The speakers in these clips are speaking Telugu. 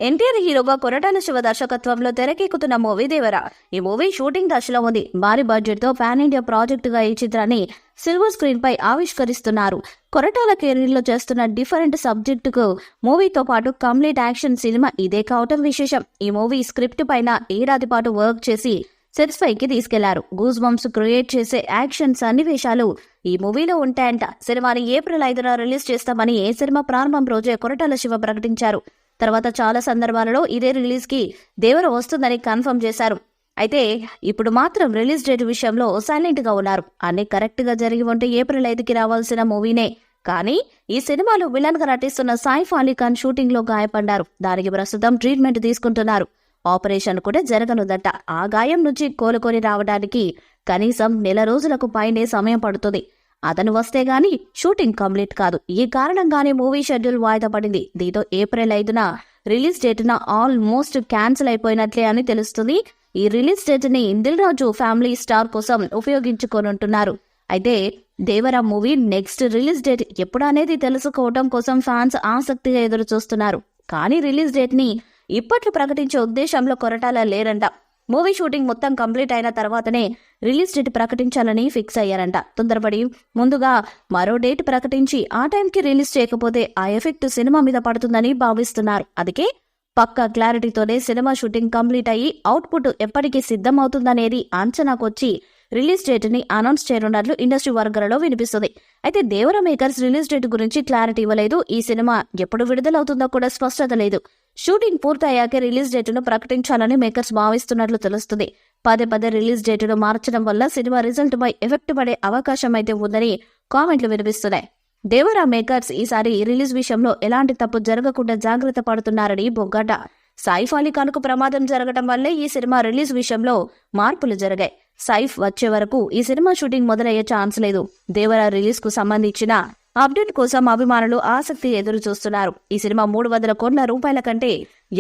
ఎన్టీఆర్ హీరోగా కొరటాల శివ దర్శకత్వంలో తెరకెక్కుతున్న మూవీ దేవర. ఈ మూవీ షూటింగ్ దశలో ఉంది. భారీ బడ్జెట్ తో పాన్ ఇండియా ప్రాజెక్ట్ గా ఈ చిత్రాన్ని సిల్వర్ స్క్రీన్ పై ఆవిష్కరిస్తున్నారు. కొరటాల కెరీర్ లో చేస్తున్న డిఫరెంట్ సబ్జెక్టుకు మూవీతో పాటు కంప్లీట్ యాక్షన్ సినిమా ఇదే కావటం విశేషం. ఈ మూవీ స్క్రిప్ట్ పైన ఏడాది పాటు వర్క్ చేసి సెట్స్ పైకి తీసుకెళ్లారు. గూస్ బంప్స్ క్రియేట్ చేసే యాక్షన్ సన్నివేశాలు ఈ మూవీలో ఉంటాయంట. సినిమాని ఏప్రిల్ 5న రిలీజ్ చేస్తామని ఏ సినిమా ప్రారంభం రోజే కొరటాల శివ ప్రకటించారు. తర్వాత చాలా సందర్భాలలో ఇదే రిలీజ్ కి దేవర వస్తుందని కన్ఫర్మ్ చేశారు. అయితే ఇప్పుడు మాత్రం రిలీజ్ డేట్ విషయంలో సైలెంట్ గా ఉన్నారు. అన్ని కరెక్ట్ గా జరిగి ఉంటే ఏప్రిల్ 5కి రావాల్సిన మూవీనే. కానీ ఈ సినిమాలో విలన్ గా నటిస్తున్న సైఫ్ అలీ ఖాన్ షూటింగ్ లో గాయపడ్డారు. దానికి ప్రస్తుతం ట్రీట్మెంట్ తీసుకుంటున్నారు. ఆపరేషన్ కూడా జరగనుందట. ఆ గాయం నుంచి కోలుకొని రావడానికి కనీసం నెల రోజులకు పైనే సమయం పడుతుంది. అతను వస్తే గాని షూటింగ్ కంప్లీట్ కాదు. ఈ కారణంగానే మూవీ షెడ్యూల్ వాయిదా పడింది. దీంతో ఏప్రిల్ 5న రిలీజ్ డేట్న ఆల్మోస్ట్ క్యాన్సిల్ అయిపోయినట్లే అని తెలుస్తుంది. ఈ రిలీజ్ డేట్ ని దిల్ రాజు ఫ్యామిలీ స్టార్ కోసం ఉపయోగించుకోనుంటున్నారు. అయితే దేవర మూవీ నెక్స్ట్ రిలీజ్ డేట్ ఎప్పుడు అనేది తెలుసుకోవడం కోసం ఫ్యాన్స్ ఆసక్తిగా ఎదురు చూస్తున్నారు. కానీ రిలీజ్ డేట్ ని ఇప్పట్లో ప్రకటించే ఉద్దేశంలో కొరటాల లేరంట. మూవీ షూటింగ్ మొత్తం కంప్లీట్ అయిన తర్వాతనే రిలీజ్ డేట్ ప్రకటించాలని ఫిక్స్ అయ్యారంట. తొందరపడి ముందుగా మరో డేట్ ప్రకటించి ఆ టైంకి రిలీజ్ చేయకపోతే ఆ ఎఫెక్ట్ సినిమా మీద పడుతుందని భావిస్తున్నారు. అందుకే పక్కా క్లారిటీతోనే సినిమా షూటింగ్ కంప్లీట్ అయ్యి అవుట్పుట్ ఎప్పటికీ సిద్ధమవుతుందనేది అంచనాకొచ్చి రిలీజ్ డేట్ ని అనౌన్స్ చేయనున్నట్లు ఇండస్ట్రీ వర్గాలలో వినిపిస్తుంది. అయితే దేవర మేకర్స్ రిలీజ్ డేట్ గురించి క్లారిటీ ఇవ్వలేదు. ఈ సినిమా ఎప్పుడు విడుదలవుతుందో కూడా స్పష్టత లేదు. షూటింగ్ పూర్తయ్యాకే రిలీజ్ డేటును ప్రకటించాలని మేకర్స్ భావిస్తున్నట్లు తెలుస్తుంది. పదే రిలీజ్ డేటును మార్చడం వల్ల సినిమా రిజల్ట్ పై ఎఫెక్ట్ పడే అవకాశం అయితే ఉందని కామెంట్లు వినిపిస్తున్నాయి. దేవర మేకర్స్ ఈసారి రిలీజ్ విషయంలో ఎలాంటి తప్పు జరగకుండా జాగ్రత్త పడుతున్నారని బొగ్గట. సైఫ్ అలీ ఖాన్ కు ప్రమాదం జరగడం వల్లే ఈ సినిమా రిలీజ్ విషయంలో మార్పులు జరిగాయి. సైఫ్ వచ్చే వరకు ఈ సినిమా షూటింగ్ మొదలయ్యే ఛాన్స్ లేదు. దేవర రిలీజ్ కు సంబంధించిన అప్డేట్ కోసం అభిమానులు ఆసక్తి ఎదురు చూస్తున్నారు. ఈ సినిమా 300 కోట్ల రూపాయల కంటే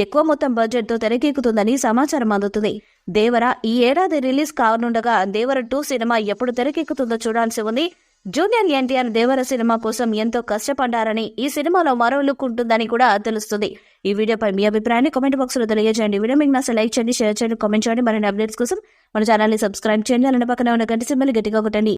ఎక్కువ మొత్తం బడ్జెట్ తో తెరకెక్కుతుందని సమాచారం అందుతుంది. దేవర ఈ ఏడాది రిలీజ్ కానుండగా దేవర 2 సినిమా ఎప్పుడు తెరకెక్కుతుందో చూడాల్సి ఉంది. జూనియర్ ఎన్టీఆర్ దేవర సినిమా కోసం ఎంతో కష్టపడ్డారని, ఈ సినిమాలో మరో లుక్ ఉంటుందని కూడా తెలుస్తుంది. ఈ వీడియోపై మీ అభిప్రాయాన్ని కామెంట్ బాక్స్ లో తెలియజేయండి. వీడియో మీకు నచ్చితే లైక్ చేయండి, షేర్ చేయండి, కామెంట్ చేయండి. మరిన్ని అప్డేట్స్ కోసం మన ఛానల్ ని సబ్స్క్రైబ్ చేయండి. అలానే పక్కన ఉన్న గంట సింబల్ గట్టిగా కొట్టండి.